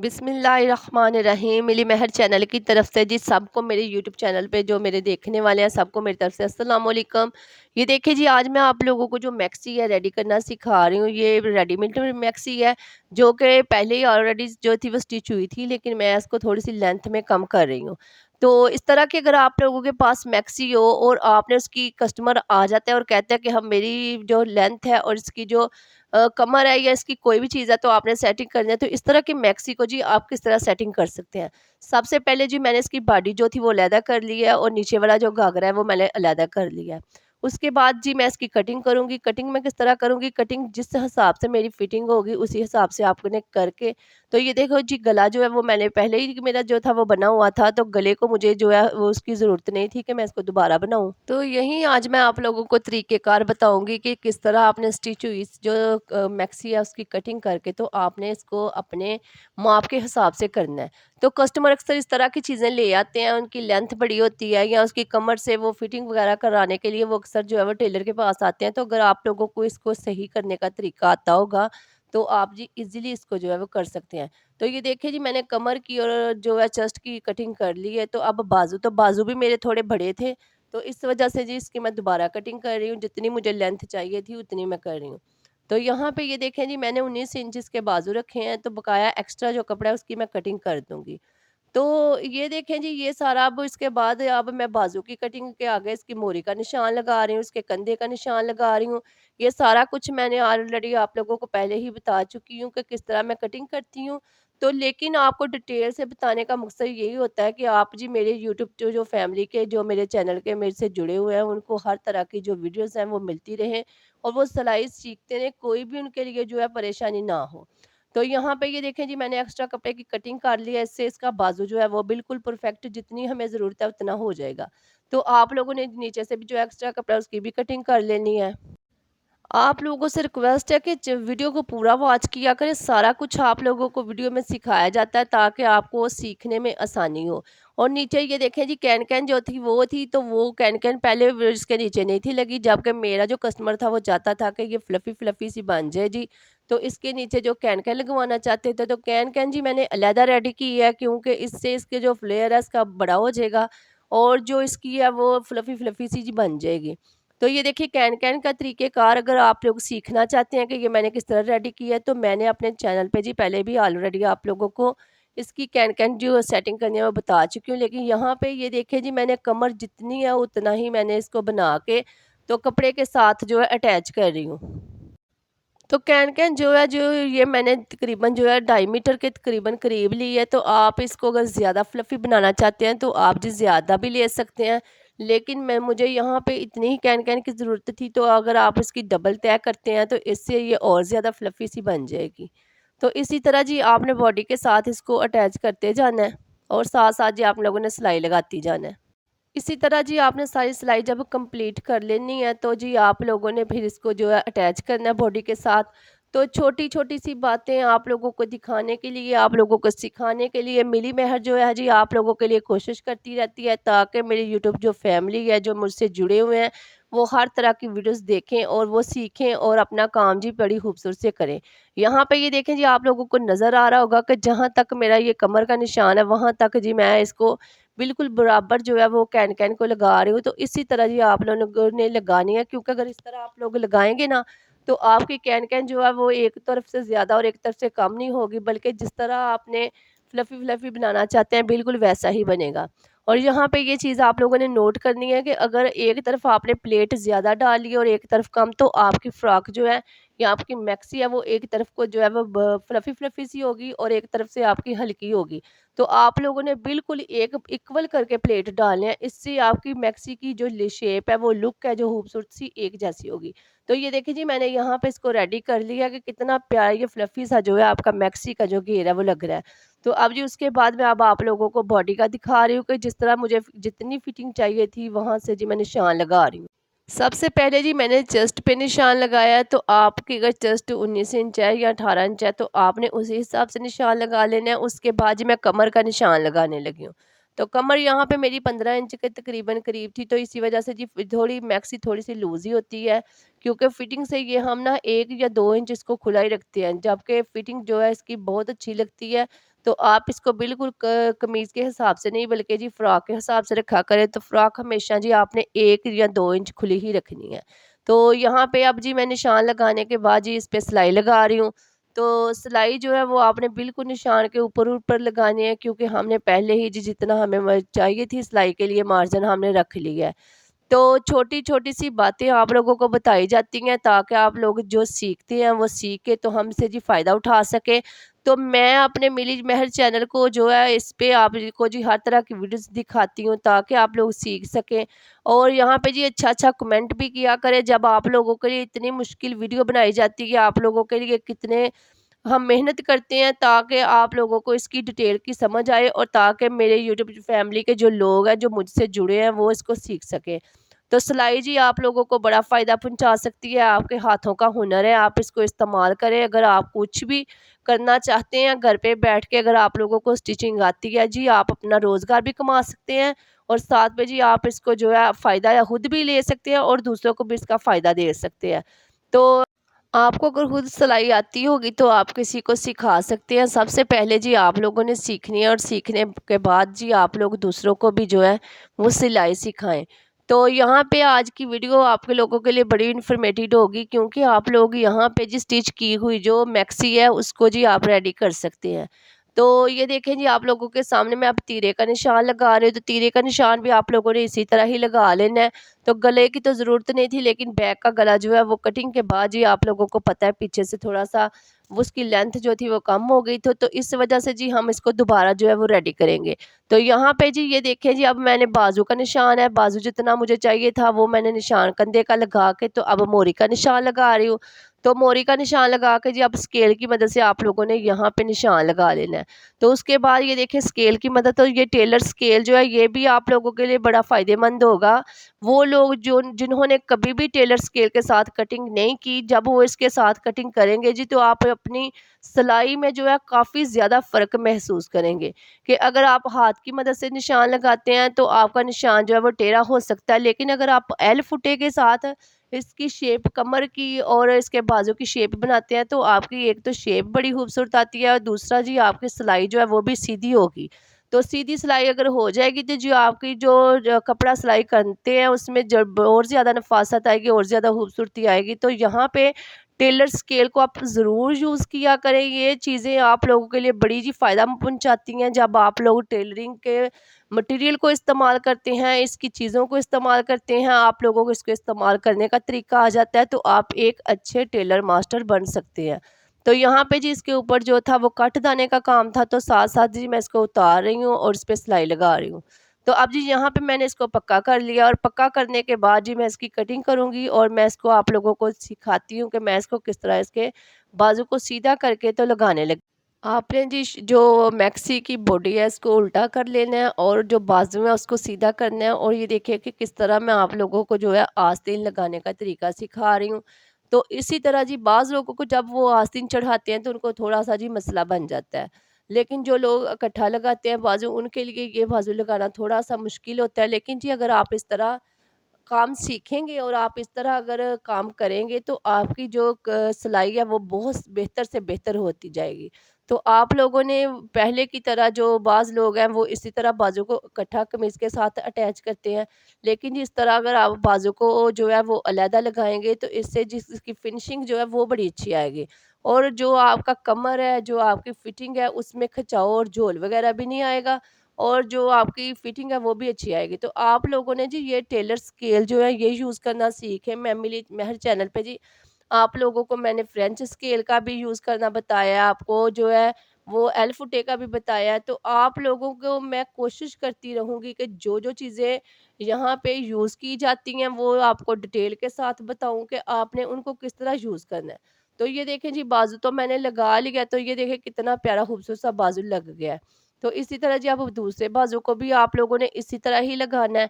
बिस्मिल्लाहिर्रहमानिर्रहीम। मिली महर चैनल की तरफ से जी सबको मेरे यूट्यूब चैनल पे जो मेरे देखने वाले हैं सबको मेरी तरफ से अस्सलाम वालेकुम। ये देखिए जी, आज मैं आप लोगों को जो मैक्सी है रेडी करना सिखा रही हूँ। ये रेडीमेड मैक्सी है जो कि पहले ही ऑलरेडी जो थी वो स्टिच हुई थी, लेकिन मैं इसको थोड़ी सी लेंथ में कम कर रही हूँ। तो इस तरह की अगर आप लोगों के पास मैक्सी हो और आपने उसकी कस्टमर आ जाता है और कहता है कि हम मेरी जो लेंथ है और इसकी जो कमर है या इसकी कोई भी चीज़ है तो आपने सेटिंग करनी है, तो इस तरह की मैक्सी को जी आप किस तरह सेटिंग कर सकते हैं। सबसे पहले जी मैंने इसकी बॉडी जो थी वो अलहदा कर ली है और नीचे वाला जो घाघरा है वो मैंने अलहदा कर लिया है। उसके बाद जी मैं इसकी कटिंग करूँगी। कटिंग मैं किस तरह करूँगी, कटिंग जिस हिसाब से मेरी फिटिंग होगी उसी हिसाब से आपने करके, तो ये देखो जी गला जो है वो मैंने पहले ही मेरा जो था वो बना हुआ था, तो गले को मुझे जो है वो उसकी ज़रूरत नहीं थी कि मैं इसको दोबारा बनाऊँ। तो यही आज मैं आप लोगों को तरीक़ेकार बताऊँगी कि किस तरह आपने स्टिच हुई जो मैक्सी है उसकी कटिंग करके तो आपने इसको अपने माप के हिसाब से करना है। तो कस्टमर अक्सर इस तरह की चीज़ें ले आते हैं, उनकी लेंथ बड़ी होती है या उसकी कमर से वो फिटिंग वगैरह कराने के लिए वो अक्सर जो है वो टेलर के पास आते हैं। तो अगर आप लोगों को इसको सही करने का तरीका आता होगा तो आप जी इजीली इसको जो है वो कर सकते हैं। तो ये देखिए जी मैंने कमर की और जो है चेस्ट की कटिंग कर ली है। तो अब बाजू भी मेरे थोड़े बड़े थे, तो इस वजह से जी इसकी मैं दोबारा कटिंग कर रही हूँ। जितनी मुझे लेंथ चाहिए थी उतनी मैं कर रही हूँ। तो यहाँ पे ये देखें जी मैंने 19 इंच इसके बाजू रखे हैं, तो बकाया एक्स्ट्रा जो कपड़ा है उसकी मैं कटिंग कर दूँगी। तो ये देखें जी ये सारा अब इसके बाद अब मैं बाजू की कटिंग के आगे इसकी मोरी का निशान लगा रही हूँ, इसके कंधे का निशान लगा रही हूँ। ये सारा कुछ मैंने ऑलरेडी आप लोगों को पहले ही बता चुकी हूँ कि किस तरह मैं कटिंग करती हूँ। तो लेकिन आपको डिटेल से बताने का मकसद यही होता है कि आप जी मेरे यूट्यूब जो फैमिली के जो मेरे चैनल के मेरे से जुड़े हुए हैं उनको हर तरह की जो वीडियोज़ हैं वो मिलती रहें और वो सिलाई सीखते रहें, कोई भी उनके लिए जो है परेशानी ना हो। तो यहाँ पे ये देखें जी मैंने एक्स्ट्रा कपड़े की कटिंग कर ली है, इससे इसका बाजू जो है वो बिल्कुल परफेक्ट जितनी हमें ज़रूरत है उतना हो जाएगा। तो आप लोगों ने नीचे से भी जो एक्स्ट्रा कपड़ा है उसकी भी कटिंग कर लेनी है। आप लोगों से रिक्वेस्ट है कि वीडियो को पूरा वॉच किया करें। सारा कुछ आप लोगों को वीडियो में सिखाया जाता है ताकि आपको सीखने में आसानी हो। और नीचे ये देखें जी कैन कैन जो थी वो थी, तो वो कैन कैन पहले इसके नीचे नहीं थी लगी, जबकि मेरा जो कस्टमर था वो चाहता था कि ये फ्लफ़ी फ्लफ़ी सी बन जाए जी। तो इसके नीचे जो कैन कैन लगवाना चाहते थे तो कैन कैन जी मैंने अलहदा रेडी की है, क्योंकि इससे इसके जो फ्लेयर है इसका बड़ा हो जाएगा और जो इसकी है वो फ्लफ़ी फ्लफ़ी सी जी बन जाएगी। तो ये देखिए कैन-कैन का तरीक़ेकार अगर आप लोग सीखना चाहते हैं कि ये मैंने किस तरह रेडी किया है, तो मैंने अपने चैनल पे जी पहले भी ऑलरेडी आप लोगों को इसकी कैन-कैन जो सेटिंग करनी है वो बता चुकी हूँ। लेकिन यहाँ पे ये देखिए जी मैंने कमर जितनी है उतना ही मैंने इसको बना के तो कपड़े के साथ जो है अटैच कर रही हूँ। तो कैन-कैन जो है जो ये मैंने तकरीबन जो है 2.5 मीटर के तकरीबन करीब ली है। तो आप इसको अगर ज़्यादा फ्लफ़ी बनाना चाहते हैं तो आप जी ज़्यादा भी ले सकते हैं। लेकिन मैं मुझे यहाँ पे इतनी ही कैन-कैन की ज़रूरत थी, तो अगर आप इसकी डबल तय करते हैं तो इससे ये और ज़्यादा फ्लफ़ी सी बन जाएगी। तो इसी तरह जी आपने बॉडी के साथ इसको अटैच करते जाना है और साथ-साथ जी आप लोगों ने सिलाई लगाती जाना है। इसी तरह जी आपने सारी सिलाई जब कंप्लीट कर लेनी है तो जी आप लोगों ने फिर इसको जो है अटैच करना है बॉडी के साथ। तो छोटी-छोटी सी बातें आप लोगों को दिखाने के लिए, आप लोगों को सिखाने के लिए मिली महर जो है जी आप लोगों के लिए कोशिश करती रहती है ताकि मेरी यूट्यूब जो फैमिली है, जो मुझसे जुड़े हुए हैं, वो हर तरह की वीडियोज़ देखें और वो सीखें और अपना काम जी बड़ी खूबसूरती से करें। यहाँ पे ये देखें जी आप लोगों को नज़र आ रहा होगा कि जहाँ तक मेरा ये कमर का निशान है वहाँ तक जी मैं इसको बिल्कुल बराबर जो है वो कैन-कैन को लगा रही हूँ। तो इसी तरह जी आप लोगों ने लगानी है, क्योंकि अगर इस तरह आप लोग लगाएँगे ना तो आपकी कैन-कैन जो है वो एक तरफ से ज़्यादा और एक तरफ से कम नहीं होगी, बल्कि जिस तरह आपने फ्लफ़ी-फ्लफ़ी बनाना चाहते हैं बिल्कुल वैसा ही बनेगा। और यहाँ पे ये चीज़ आप लोगों ने नोट करनी है कि अगर एक तरफ आपने प्लेट ज़्यादा डाली और एक तरफ कम, तो आपकी फ्रॉक जो है या आपकी मैक्सी है वो एक तरफ को जो है वो फ्लफ़ी-फ्लफ़ी सी होगी और एक तरफ से आपकी हल्की होगी। तो आप लोगों ने बिल्कुल एक इक्वल करके प्लेट डालने हैं, इससे आपकी मैक्सी की जो शेप है वो लुक है जो खूबसूरत सी एक जैसी होगी। तो ये देखिए जी मैंने यहाँ पे इसको रेडी कर लिया कि कितना प्यारा ये फ्लफी सा जो है आपका मैक्सी का जो घेर है वो लग रहा है। तो अब जी उसके बाद मैं अब आप लोगों को बॉडी का दिखा रही हूँ कि जिस तरह मुझे जितनी फिटिंग चाहिए थी वहाँ से जी मैं निशान लगा रही हूँ। सबसे पहले जी मैंने चेस्ट पे निशान लगाया है, तो आपकी अगर चेस्ट 19 इंच है या 18 इंच है तो आपने उसी हिसाब से निशान लगा लेना है। उसके बाद जी मैं कमर का निशान लगाने लगी हूँ। तो कमर यहाँ पे मेरी 15 इंच के तकरीबन करीब थी, तो इसी वजह से जी थोड़ी मैक्सी थोड़ी सी लूज़ ही होती है क्योंकि फिटिंग से ये हम ना 1 या 2 इंच इसको खुला ही रखते हैं, जबकि फिटिंग जो है इसकी बहुत अच्छी लगती है। तो आप इसको बिल्कुल क कमीज़ के हिसाब से नहीं बल्कि जी फ्रॉक के हिसाब से रखा करें, तो फ्रॉक हमेशा जी आपने 1 या 2 इंच खुली ही रखनी है। तो यहाँ पे अब जी मैं निशान लगाने के बाद जी इस पे सिलाई लगा रही हूँ। तो सिलाई जो है वो आपने बिल्कुल निशान के ऊपर-ऊपर लगानी है, क्योंकि हमने पहले ही जी जितना हमें चाहिए थी सिलाई के लिए मार्जिन हमने रख लिया है। तो छोटी-छोटी सी बातें आप लोगों को बताई जाती हैं ताकि आप लोग जो सीखते हैं वो सीख के तो हमसे जी फ़ायदा उठा सकें। तो मैं अपने मिली महर चैनल को जो है इस पे आपको जी हर तरह की वीडियोज़ दिखाती हूँ ताकि आप लोग सीख सकें। और यहाँ पे जी अच्छा-अच्छा कमेंट भी किया करें, जब आप लोगों के लिए इतनी मुश्किल वीडियो बनाई जाती है, आप लोगों के लिए कितने हम मेहनत करते हैं ताकि आप लोगों को इसकी डिटेल की समझ आए और ताकि मेरे यूट्यूब फैमिली के जो लोग हैं, जो मुझसे जुड़े हैं, वो इसको सीख सकें। तो सिलाई जी आप लोगों को बड़ा फ़ायदा पहुँचा सकती है, आपके हाथों का हुनर है, आप इसको इस्तेमाल करें। अगर आप कुछ भी करना चाहते हैं घर पे बैठ के, अगर आप लोगों को स्टिचिंग आती है जी, आप अपना रोज़गार भी कमा सकते हैं और साथ में जी आप इसको जो है फ़ायदा खुद भी ले सकते हैं और दूसरों को भी इसका फ़ायदा दे सकते हैं। तो आपको अगर खुद सिलाई आती होगी तो आप किसी को सिखा सकते हैं। सबसे पहले जी आप लोगों ने सीखनी है और सीखने के बाद जी आप लोग दूसरों को भी जो है वो सिलाई सिखाएँ। तो यहाँ पे आज की वीडियो आपके लोगों के लिए बड़ी इन्फॉर्मेटिव होगी, क्योंकि आप लोग यहाँ पे जी स्टिच की हुई जो मैक्सी है उसको जी आप रेडी कर सकते हैं। तो ये देखें जी आप लोगों के सामने मैं अब तीरे का निशान लगा रही हूँ, तो तीरे का निशान भी आप लोगों ने इसी तरह ही लगा लेना है। तो गले की तो ज़रूरत नहीं थी, लेकिन बैक का गला जो है वो कटिंग के बाद जी आप लोगों को पता है पीछे से थोड़ा-सा उसकी लेंथ जो थी वो कम हो गई तो इस वजह से जी हम इसको दोबारा जो है वो रेडी करेंगे। तो यहाँ पे जी ये देखें जी अब मैंने बाजू का निशान है, बाजू जितना मुझे चाहिए था वो मैंने निशान कंधे का लगा के तो अब मोरी का निशान लगा रही हूँ। तो मोरी का निशान लगा के जी अब स्केल की मदद से आप लोगों ने यहाँ पे निशान लगा लेना है। तो उसके बाद ये देखिए स्केल की मदद, तो ये टेलर स्केल जो है ये भी आप लोगों के लिए बड़ा फ़ायदेमंद होगा। वो लोग जो जिन्होंने कभी भी टेलर स्केल के साथ कटिंग नहीं की, जब वो इसके साथ कटिंग करेंगे जी तो आप अपनी सिलाई में जो है काफ़ी ज़्यादा फ़र्क महसूस करेंगे। कि अगर आप हाथ की मदद से निशान लगाते हैं तो आपका निशान जो है वो टेढ़ा हो सकता है, लेकिन अगर आप एल फुटे के साथ इसकी शेप कमर की और इसके बाजू की शेप बनाते हैं तो आपकी एक तो शेप बड़ी खूबसूरत आती है और दूसरा जी आपकी सिलाई जो है वो भी सीधी होगी। तो सीधी सिलाई अगर हो जाएगी तो जो आपकी जो कपड़ा सिलाई करते हैं उसमें जब और ज़्यादा नफासत आएगी और ज़्यादा खूबसूरती आएगी। तो यहाँ पे टेलर स्केल को आप ज़रूर यूज़ किया करें। ये चीज़ें आप लोगों के लिए बड़ी जी फ़ायदा पहुँचाती हैं। जब आप लोग टेलरिंग के मटेरियल को इस्तेमाल करते हैं, इसकी चीज़ों को इस्तेमाल करते हैं, आप लोगों को इसको इस्तेमाल करने का तरीका आ जाता है, तो आप एक अच्छे टेलर मास्टर बन सकते हैं। तो यहाँ पे जी इसके ऊपर जो था वो कट दाने का काम था, तो साथ-साथ जी मैं इसको उतार रही हूँ और इस पे सिलाई लगा रही हूँ। तो अब जी यहाँ पे मैंने इसको पक्का कर लिया और पक्का करने के बाद जी मैं इसकी कटिंग करूँगी और मैं इसको आप लोगों को सिखाती हूँ कि मैं इसको किस तरह इसके बाजू को सीधा करके तो लगाने लगी। आपने जी जो मैक्सी की बॉडी है इसको उल्टा कर लेना है और जो बाजू है उसको सीधा करना है और ये देखिए कि किस तरह मैं आप लोगों को जो है आस्तीन लगाने का तरीका सिखा रही हूँ। तो इसी तरह जी बाज़ लोगों को जब वो आस्तीन चढ़ाते हैं तो उनको थोड़ा-सा जी मसला बन जाता है। लेकिन जो लोग इकट्ठा लगाते हैं बाजू उनके लिए ये बाजू लगाना थोड़ा-सा मुश्किल होता है। लेकिन जी अगर आप इस तरह काम सीखेंगे और आप इस तरह अगर काम करेंगे तो आपकी जो सिलाई है वो बहुत बेहतर से बेहतर होती जाएगी। तो आप लोगों ने पहले की तरह जो बाज़ लोग हैं वो इसी तरह बाजू को इकट्ठा कमीज़ के साथ अटैच करते हैं। लेकिन इस तरह अगर आप बाजू को जो है वो अलहदा लगाएँगे तो इससे जिसकी फिनिशिंग जो है वो बड़ी अच्छी आएगी। और जो आपका कमर है, जो आपकी फिटिंग है उसमें खिंचाव और झोल वग़ैरह भी नहीं आएगा और जो आपकी फिटिंग है वो भी अच्छी आएगी। तो आप लोगों ने जी ये टेलर स्केल जो है ये यूज़ करना सीखें। मैं मिली महर चैनल पे जी आप लोगों को मैंने फ्रेंच स्केल का भी यूज़ करना बताया है, आपको जो है वो एल फुटे का भी बताया है। तो आप लोगों को मैं कोशिश करती रहूँगी कि जो-जो चीज़ें यहाँ पे यूज़ की जाती हैं वो आपको डिटेल के साथ बताऊँ कि आपने उनको किस तरह यूज़ करना है। तो ये देखें जी बाजू तो मैंने लगा लिया, तो ये देखें कितना प्यारा खूबसूरत सा बाजू लग गया है। तो इसी तरह जी अब दूसरे बाजू को भी आप लोगों ने इसी तरह ही लगाना है।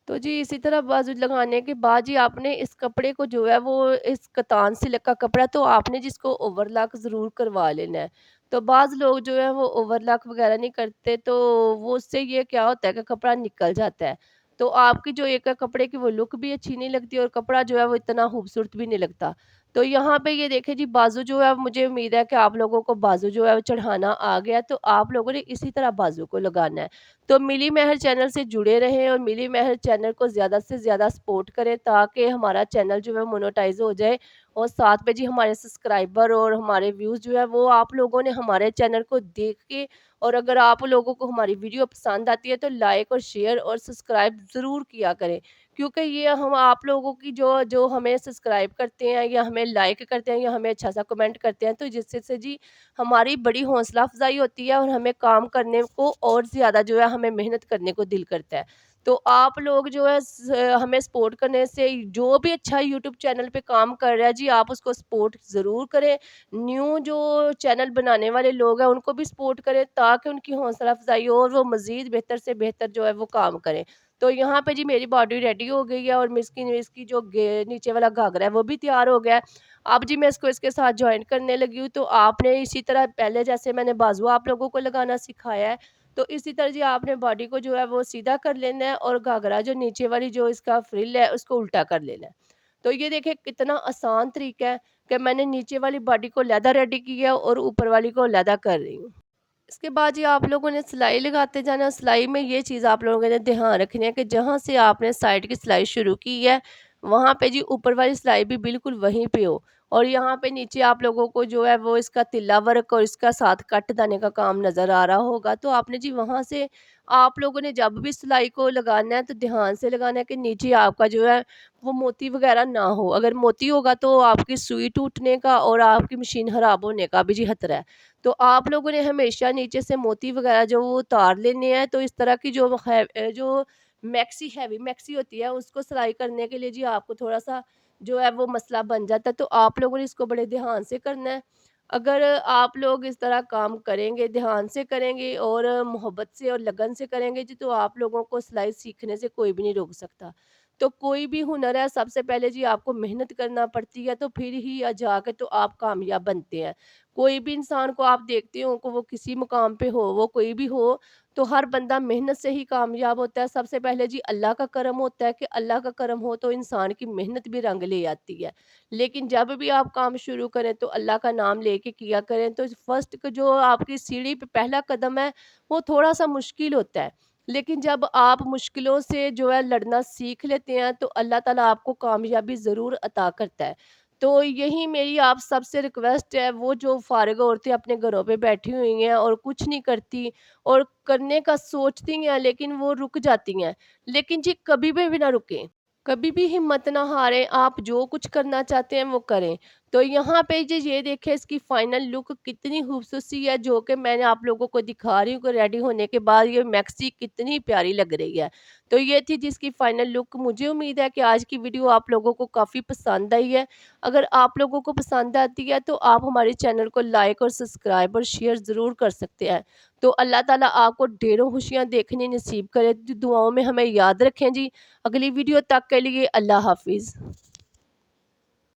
तो जी इसी तरह बाजू लगाने के बाद जी आपने इस कपड़े को जो है वो इस कतान सिल्क का कपड़ा तो आपने जिसको ओवरलॉक ज़रूर करवा लेना है। तो बाज़ लोग जो है वो ओवरलॉक वग़ैरह नहीं करते, तो वो उससे ये क्या होता है कि कपड़ा निकल जाता है। तो आपकी जो एक कपड़े की वो लुक भी अच्छी नहीं लगती और कपड़ा जो है वो इतना खूबसूरत भी नहीं लगता। तो यहाँ पे ये देखिए जी बाजू जो है मुझे उम्मीद है कि आप लोगों को बाजू जो है वो चढ़ाना आ गया, तो आप लोगों ने इसी तरह बाजू को लगाना है। तो मिली महर चैनल से जुड़े रहें और मिली महर चैनल को ज़्यादा से ज़्यादा सपोर्ट करें ताकि हमारा चैनल जो है मोनेटाइज़ हो जाए और साथ में जी हमारे सब्सक्राइबर और हमारे व्यूज़ जो है वो आप लोगों ने हमारे चैनल को देख के, और अगर आप लोगों को हमारी वीडियो पसंद आती है तो लाइक और शेयर और सब्सक्राइब ज़रूर किया करें। क्योंकि ये हम आप लोगों की जो जो हमें सब्सक्राइब करते हैं या हमें लाइक करते हैं या हमें अच्छा-सा कमेंट करते हैं, तो जिससे से जी हमारी बड़ी हौसला अफ़ज़ाई होती है और हमें काम करने को और ज़्यादा जो है हमें मेहनत करने को दिल करता है। तो आप लोग जो है हमें सपोर्ट करने से जो भी अच्छा यूट्यूब चैनल पे काम कर रहा है जी, आप उसको सपोर्ट ज़रूर करें। न्यू जो चैनल बनाने वाले लोग हैं उनको भी सपोर्ट करें ताकि उनकी हौसला अफ़ज़ाई हो और वो मज़ीद बेहतर से बेहतर जो है वो काम करें। तो यहाँ पे जी मेरी बॉडी रेडी हो गई है और मिसकी इसकी जो नीचे वाला घाघरा है वो भी तैयार हो गया है। अब जी मैं इसको इसके साथ जॉइन करने लगी हूँ। तो आपने इसी तरह पहले जैसे मैंने बाजू आप लोगों को लगाना सिखाया है, तो इसी तरह जी आपने बॉडी को जो है वो सीधा कर लेना है और घाघरा जो नीचे वाली जो इसका फ्रिल है उसको उल्टा कर लेना है। तो ये देखिए कितना आसान तरीका है कि मैंने नीचे वाली बॉडी को लहदा रेडी किया और ऊपर वाली को लहदा कर रही हूँ। इसके बाद जी आप लोगों ने सिलाई लगाते जाना है। सिलाई में ये चीज़ आप लोगों ने ध्यान रखनी है कि जहाँ से आपने साइड की सिलाई शुरू की है, वहाँ पे जी ऊपर वाली सिलाई भी बिल्कुल वहीं पे हो। और यहाँ पे नीचे आप लोगों को जो है वो इसका तिल्ला वर्क और इसका साथ कट दाने का काम नज़र आ रहा होगा। तो आपने जी वहाँ से आप लोगों ने जब भी सिलाई को लगाना है तो ध्यान से लगाना है कि नीचे आपका जो है वो मोती वगैरह ना हो। अगर मोती होगा तो आपकी सुई टूटने का और आपकी मशीन ख़राब होने का भी जी खतरा है। तो आप लोगों ने हमेशा नीचे से मोती वगैरह जो वो उतार लेने हैं। तो इस तरह की जो मैक्सी हैवी मैक्सी होती है उसको सिलाई करने के लिए जी आपको थोड़ा-सा जो है वो मसला बन जाता है। तो आप लोगों ने इसको बड़े ध्यान से करना है। अगर आप लोग इस तरह काम करेंगे, ध्यान से करेंगे और मोहब्बत से और लगन से करेंगे जी, तो आप लोगों को सिलाई सीखने से कोई भी नहीं रोक सकता। तो कोई भी हुनर है सबसे पहले जी आपको मेहनत करना पड़ती है, तो फिर ही जाके तो आप कामयाब बनते हैं। कोई भी इंसान को आप देखते हो कि वो किसी मुकाम पे हो, वो कोई भी हो, तो हर बंदा मेहनत से ही कामयाब होता है। सबसे पहले जी अल्लाह का करम होता है कि अल्लाह का करम हो तो इंसान की मेहनत भी रंग ले आती है। लेकिन जब भी आप काम शुरू करें तो अल्लाह का नाम लेके किया करें। तो फर्स्ट क जो आपकी सीढ़ी पे पहला कदम है, वो थोड़ा-सा मुश्किल होता है। लेकिन जब आप मुश्किलों से जो है लड़ना सीख लेते हैं, तो अल्लाह ताला आपको कामयाबी ज़रूर अता करता है। तो यही मेरी आप सबसे रिक्वेस्ट है, वो जो फ़ारिग औरतें अपने घरों पे बैठी हुई हैं और कुछ नहीं करती और करने का सोचती हैं लेकिन वो रुक जाती हैं। लेकिन जी कभी भी ना रुकें, कभी भी हिम्मत ना हारें, आप जो कुछ करना चाहते हैं वो करें। तो यहाँ पे जी ये देखें इसकी फाइनल लुक कितनी खूबसूरत सी है जो कि मैंने आप लोगों को दिखा रही हूँ कि रेडी होने के बाद ये मैक्सी कितनी प्यारी लग रही है। तो ये थी जिसकी फाइनल लुक। मुझे उम्मीद है कि आज की वीडियो आप लोगों को काफ़ी पसंद आई है। अगर आप लोगों को पसंद आती है तो आप हमारे चैनल को लाइक और सब्सक्राइब और शेयर ज़रूर कर सकते हैं। तो अल्लाह ताला आपको ढेरों खुशियाँ देखनी नसीब करे। दुआओं में हमें याद रखें जी। अगली वीडियो तक के लिए अल्लाह हाफ़िज़।